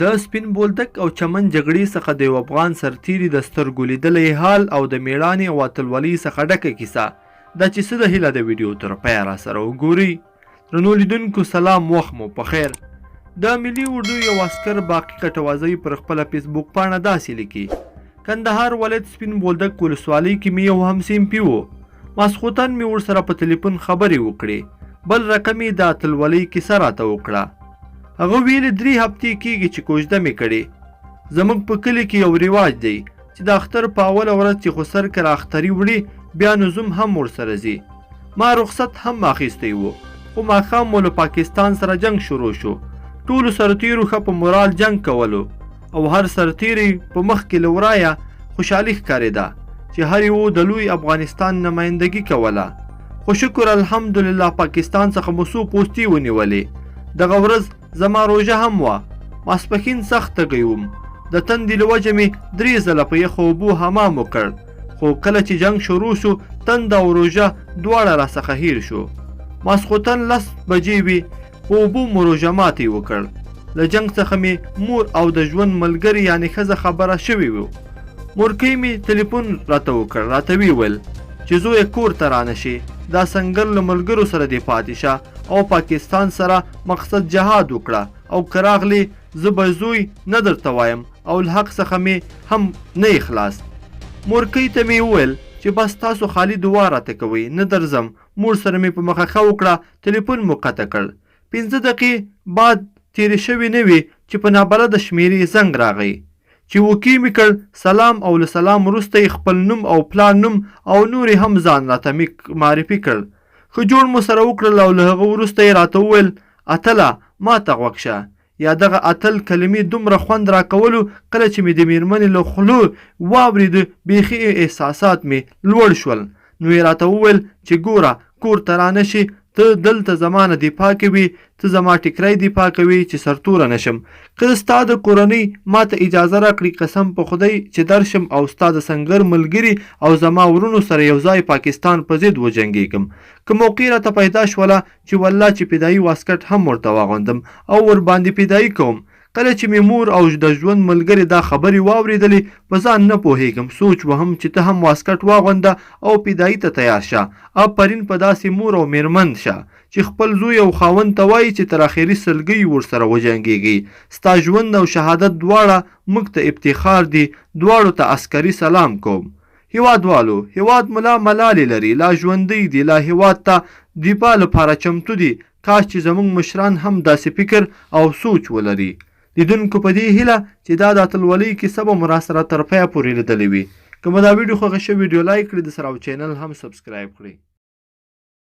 د سپین بولدک او چمن جګړې څخه د یو افغان سرتیري د سترګو لیدلی حال او د میړانې او اتلولۍ څخه ډکه کیسه دا چې څه د هیله د ویډیو تر پایه راسره وګورئ. درنو لیدونکو سلام، وخت مو په خیر. د ملي اردو یو عسکر باقي کټوازی پر خپله فیسبوک پاڼه داسې لیکي: کندهار ولایت سپین بولدک ولسوالۍ کې مې یو همسیمپي و. ماسخوتن مې ورسره په تلیفون خبرې وکړې، بل رقم یې د اتلولۍ کیسه راته وکړه. هغه ویلې 3 هفتې کېږي چې کوژده مې کړې. زموږ په کلي کې یو رواج دی چې د اختر په اوله ورځ چې خسر کله اختري وړي بیا نظم هم ورسره ځي. ما رخصت هم اخیستی و، خو ماښام مو له پاکستان سره جنگ شروع شو. ټولو سرتیرو ښه په مورال جنگ کولو او هر سرتیری په مخ کې له ورایه خوشحالي ښکارېده چې هر یو د لوی افغانستان نمایندګي کوله. خو شکر الحمدلله پاکستان څخه مو څو پوستې ونیولې. دغه ورځ زما روژه هم وه. ماسپښین سخت تږی وم. د تندې له وجې مې 3 ځله په یخو اوبو حمام وکړ، خو کله چې جنگ شروع شو تنده او روژه دواړه راڅخه هیر شو. ماسخوتن 10 بجې وې، په اوبو مو روژه ماتې وکړ. له جنگ څخه مې مور او د ژوند ملګري یعنې ښځه خبره شوې وه. مورکۍ مې تلیفون راته وکړ، راته ویې ویل چې زویه کور ته رانه شي، دا سنګر له ملګرو سره دې پاتې شه او پاکستان سره مقصد جهاد وکړه، او که راغلې زه به زوی نه درته وایم او له حق څخه مې هم نه خلاص. مورکۍ ته مې وویل چې بس تاسو خالي دعا راته کوئ، نه درځم. مور سره مې په مخه ښه وکړه، تلیفون مو قطع کړ. 15 دقیقې بعد تېرې شوې نه وې چې په نابلده شمېرې زنګ راغی چې وکې مې کړ. سلام او له سلام وروسته یې خپل نوم او پلار نوم او نورې هم ځان راته معرفي کړ. ښه جوړ مو سره وکړل او له هغه وروسته یې راته وویل اتله ما ته غوږ شه. یا دغه اتل کلمې دومره خوند راکولو کله چې مې د میرمنې له خولو واورېده بیخي احساسات مې لوړ شول. نو یې راته وویل چې ګوره کور ته رانه شي، ته دلته زما نه دفاع کوي، ته زما ټیکری دفاع کوي چې سرتوره نشم. که ستا د کورنۍ ما ته اجازه راکړي قسم په خدای چې درشم او ستا د سنګر ملګري او زما ورونو سره یو ځای پاکستان په ضد وجنګېږم. که موقع راته پیدا شوله چې والله چې فدایي واسکټ هم ورته واغوندم او ورباندې فدایي کوم. کله چې مې مور او د ژوند ملګري دا خبرې واورېدلې په ځان نه پوهېږم، سوچ وهم چې ته هم واسکټ واغونده او فدایي ته تیار شه. آفرین په داسې مور او میرمن شه چې خپل زوی او خاوند ته وایي چې تر اخري سلګۍ ورسره وجنګېږي. ستا ژوند او شهادت دواړه موږ ته افتخار دي. دواړو ته عسکري سلام کوم. هیوادوالو، هیواد ملا ملالې لري، لا ژوندی دي، لا هیواد ته دفاع لپاره چمتو دي. کاش چې زموږ مشران هم داسې فکر او سوچ ولري. لیدونکو په دې هیله چې دا د اتلولۍ کیسه به مو راسره تر پایه پورې لیدلې وي. که مو دا ویډیو خوښه شوې ویډیو لایک کړئ، د سره او چینل هم سبسکرایب کړئ.